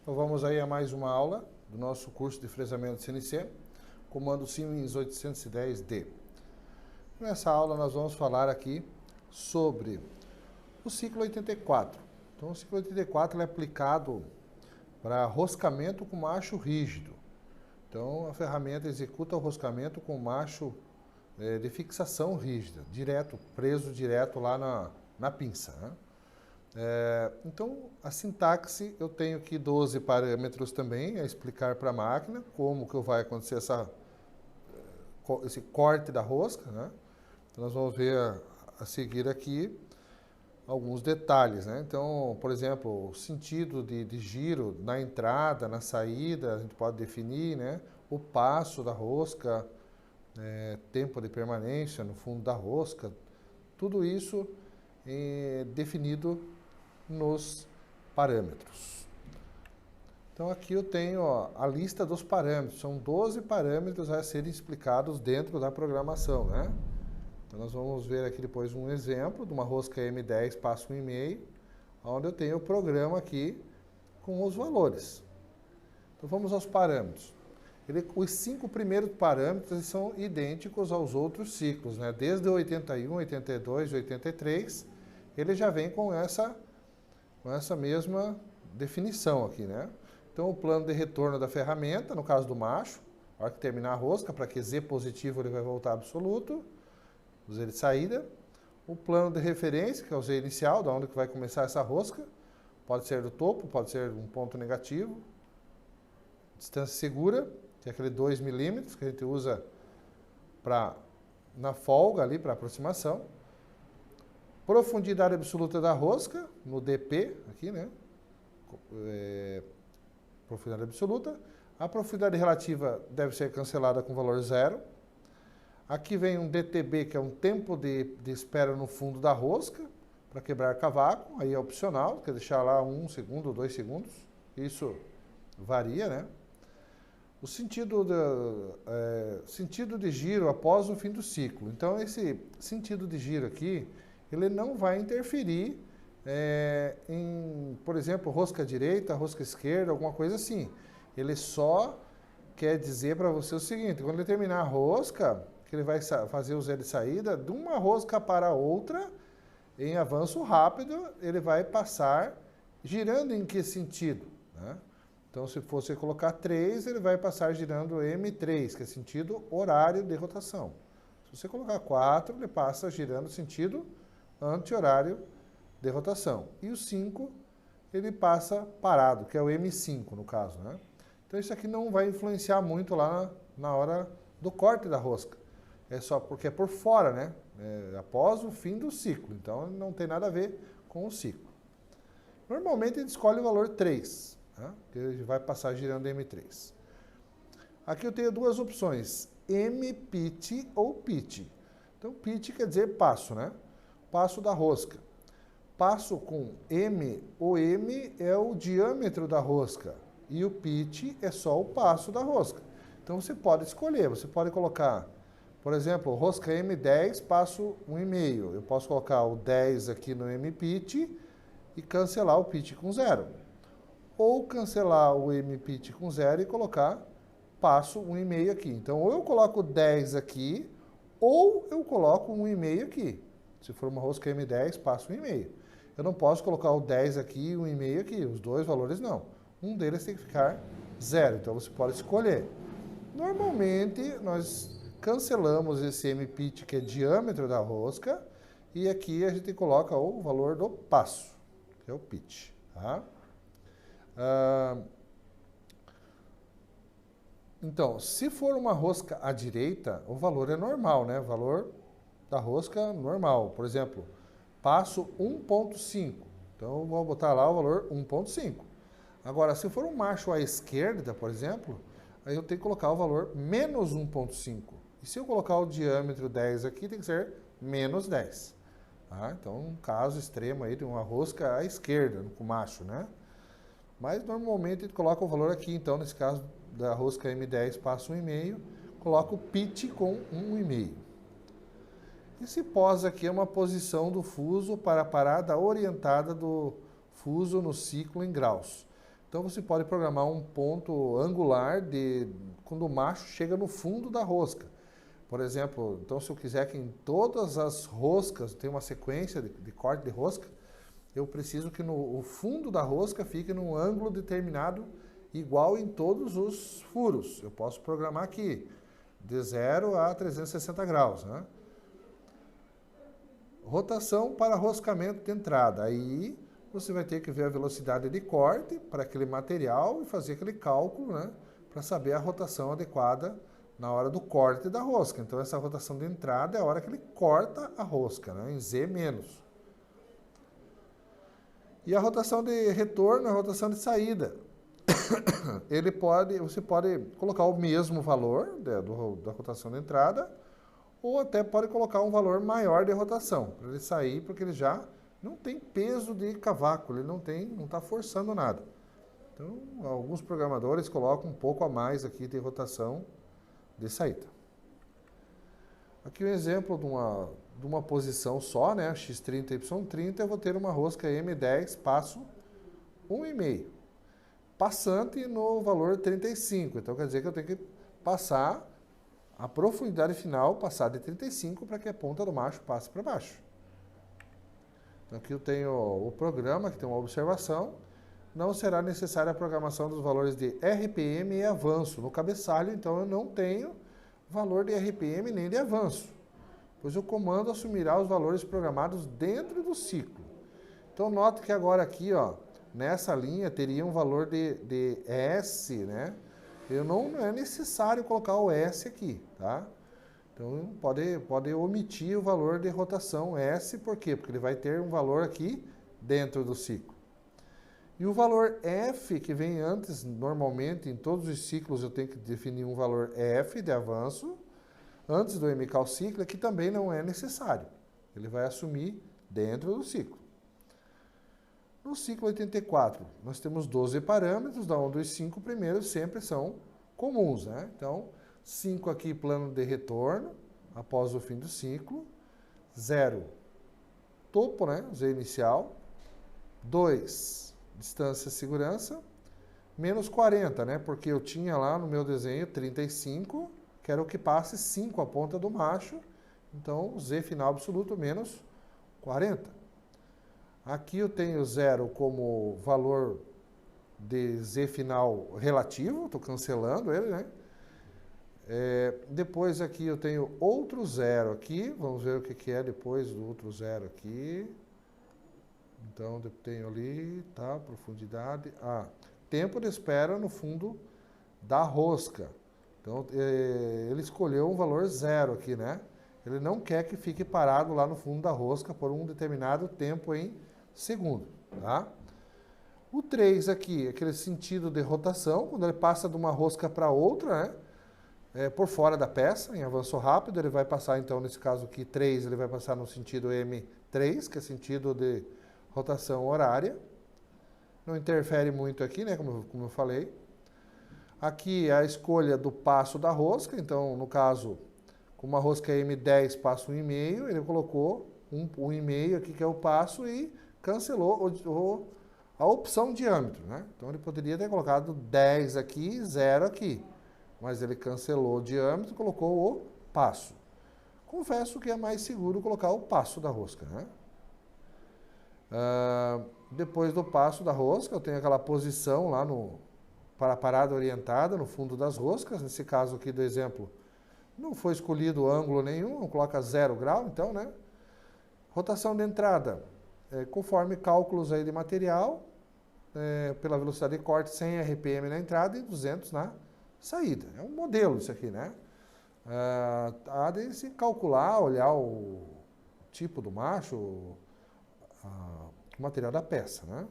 Então vamos aí a mais uma aula do nosso curso de fresamento CNC, comando Siemens 810D. Nessa aula nós vamos falar aqui sobre o ciclo 84. Então o ciclo 84 é aplicado para roscamento com macho rígido. Então a ferramenta executa o roscamento com macho de fixação rígida, preso direto lá na pinça, né? Então, a sintaxe, eu tenho aqui 12 parâmetros também a explicar para a máquina como que vai acontecer esse corte da rosca, né? Então, nós vamos ver a seguir aqui alguns detalhes, né? Então, por exemplo, o sentido de giro na entrada, na saída, a gente pode definir, né? O passo da rosca, tempo de permanência no fundo da rosca, tudo isso definido nos parâmetros. Então aqui eu tenho a lista dos parâmetros, são 12 parâmetros a serem explicados dentro da programação, né? Então nós vamos ver aqui depois um exemplo de uma rosca M10 passo 1,5, onde eu tenho o programa aqui com os valores. Então vamos aos parâmetros. Os 5 primeiros parâmetros são idênticos aos outros ciclos, né? Desde o 81, 82 e 83, ele já vem com essa mesma definição aqui, né? Então, o plano de retorno da ferramenta, no caso do macho, na hora que terminar a rosca, para que Z positivo ele vai voltar absoluto, o Z de saída. O plano de referência, que é o Z inicial, da onde que vai começar essa rosca, pode ser do topo, pode ser um ponto negativo. Distância segura, que é aquele 2 milímetros que a gente usa na folga ali, para aproximação. Profundidade absoluta da rosca, no DP, aqui, né? Profundidade absoluta. A profundidade relativa deve ser cancelada com valor 0. Aqui vem um DTB, que é um tempo de espera no fundo da rosca, para quebrar cavaco. Aí é opcional, quer deixar lá 1 segundo, 2 segundos. Isso varia, né? O sentido de giro após o fim do ciclo. Então, esse sentido de giro aqui, ele não vai interferir em, por exemplo, rosca direita, rosca esquerda, alguma coisa assim. Ele só quer dizer para você o seguinte: quando ele terminar a rosca, que ele vai fazer o Z de saída, de uma rosca para outra, em avanço rápido, ele vai passar girando em que sentido, né? Então, se você colocar 3, ele vai passar girando M3, que é sentido horário de rotação. Se você colocar 4, ele passa girando sentido anti-horário de rotação. E o 5, ele passa parado, que é o M5 no caso, né? Então isso aqui não vai influenciar muito lá na hora do corte da rosca. É só porque é por fora, né? Após o fim do ciclo. Então não tem nada a ver com o ciclo. Normalmente a gente escolhe o valor 3, né? Que ele vai passar girando M3. Aqui eu tenho duas opções, M-pitch ou pitch. Então pitch quer dizer passo, né? Passo da rosca. Passo com M, o M é o diâmetro da rosca e o pitch é só o passo da rosca. Então você pode escolher, você pode colocar, por exemplo, rosca M10, passo 1,5. Eu posso colocar o 10 aqui no M-pitch e cancelar o pitch com 0. Ou cancelar o M-pitch com 0 e colocar passo 1,5 aqui. Então ou eu coloco 10 aqui ou eu coloco 1,5 aqui. Se for uma rosca M10, passo 1,5. Eu não posso colocar o 10 aqui e o 1,5 aqui. Os dois valores não. Um deles tem que ficar 0. Então você pode escolher. Normalmente nós cancelamos esse M-pitch, que é diâmetro da rosca, e aqui a gente coloca o valor do passo, que é o pitch. Tá? Então, se for uma rosca à direita, o valor é normal, né? O valor da rosca normal. Por exemplo, passo 1,5. Então, eu vou botar lá o valor 1,5. Agora, se for um macho à esquerda, por exemplo, aí eu tenho que colocar o valor menos 1,5. E se eu colocar o diâmetro 10 aqui, tem que ser menos 10. Tá? Então, um caso extremo aí de uma rosca à esquerda, com macho, né? Mas, normalmente, a gente coloca o valor aqui. Então, nesse caso da rosca M10, passo 1,5, coloco o pitch com 1,5. Esse pós aqui é uma posição do fuso para a parada orientada do fuso no ciclo em graus. Então você pode programar um ponto angular de quando o macho chega no fundo da rosca. Por exemplo, então se eu quiser que em todas as roscas tenha uma sequência de corte de rosca, eu preciso que o fundo da rosca fique num ângulo determinado igual em todos os furos. Eu posso programar aqui de 0 a 360 graus, né? Rotação para roscamento de entrada. Aí você vai ter que ver a velocidade de corte para aquele material e fazer aquele cálculo, né, para saber a rotação adequada na hora do corte da rosca. Então essa rotação de entrada é a hora que ele corta a rosca, né, em Z menos. E a rotação de retorno é a rotação de saída. Você pode colocar o mesmo valor da rotação de entrada, ou até pode colocar um valor maior de rotação, para ele sair, porque ele já não tem peso de cavaco, ele não está forçando nada. Então, alguns programadores colocam um pouco a mais aqui de rotação de saída. Aqui um exemplo de uma posição só, né, x30 e y30, eu vou ter uma rosca M10, passo 1,5. Passante no valor 35, então quer dizer que eu tenho que passar a profundidade final, passar de 35 para que a ponta do macho passe para baixo. Então aqui eu tenho o programa, que tem uma observação. Não será necessária a programação dos valores de RPM e avanço. No cabeçalho, então, eu não tenho valor de RPM nem de avanço, pois o comando assumirá os valores programados dentro do ciclo. Então, note que agora aqui, ó, nessa linha, teria um valor de S, né? Não é necessário colocar o S aqui, tá? Então, pode omitir o valor de rotação S, por quê? Porque ele vai ter um valor aqui dentro do ciclo. E o valor F, que vem antes, normalmente, em todos os ciclos eu tenho que definir um valor F de avanço, antes do MCAL ciclo, que também não é necessário. Ele vai assumir dentro do ciclo. No ciclo 84, nós temos 12 parâmetros, onde os 5 primeiros sempre são comuns, né? Então, 5 aqui, plano de retorno, após o fim do ciclo. 0, topo, né? Z inicial. 2, distância segurança. Menos 40, né? Porque eu tinha lá no meu desenho 35, que era o que passe 5 a ponta do macho. Então, Z final absoluto menos 40. Aqui eu tenho 0 como valor de Z final relativo, estou cancelando ele, né? Depois aqui eu tenho outro 0 aqui, vamos ver o que é depois do outro 0 aqui. Então, eu tenho ali, tá, profundidade, tempo de espera no fundo da rosca. Então, ele escolheu um valor 0 aqui, né? Ele não quer que fique parado lá no fundo da rosca por um determinado tempo em segundo, tá? O 3 aqui, aquele sentido de rotação, quando ele passa de uma rosca para outra, né? Por fora da peça, em avanço rápido, ele vai passar, então, nesse caso aqui, 3, ele vai passar no sentido M3, que é sentido de rotação horária. Não interfere muito aqui, né, como eu falei. Aqui é a escolha do passo da rosca, então, no caso, com uma rosca M10, passo 1,5, ele colocou 1,5 aqui, que é o passo, e cancelou a opção diâmetro, né? Então, ele poderia ter colocado 10 aqui, 0 aqui, mas ele cancelou o diâmetro e colocou o passo. Confesso que é mais seguro colocar o passo da rosca, né? Depois do passo da rosca, eu tenho aquela posição lá para a parada orientada no fundo das roscas. Nesse caso aqui do exemplo, não foi escolhido ângulo nenhum, coloca 0 grau, então, né? Rotação de entrada, conforme cálculos aí de material, pela velocidade de corte 100 RPM na entrada e 200 na saída. É um modelo isso aqui, né? Há de se calcular, olhar o tipo do macho, o material da peça, né?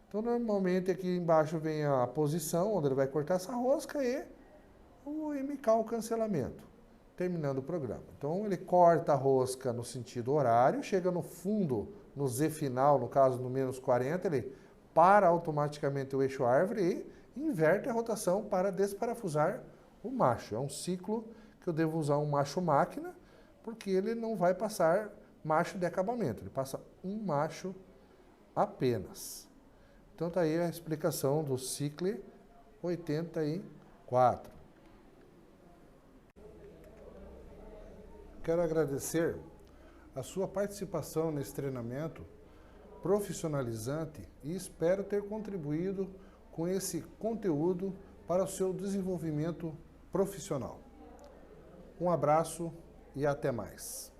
Então, normalmente aqui embaixo vem a posição onde ele vai cortar essa rosca e o MCAL cancelamento, terminando o programa. Então, ele corta a rosca no sentido horário, chega no fundo, no Z final, no caso no menos 40, ele para automaticamente o eixo árvore e inverte a rotação para desparafusar o macho. É um ciclo que eu devo usar um macho máquina, porque ele não vai passar macho de acabamento, ele passa um macho apenas. Então tá aí a explicação do Cicle 84. Quero agradecer a sua participação nesse treinamento profissionalizante e espero ter contribuído com esse conteúdo para o seu desenvolvimento profissional. Um abraço e até mais.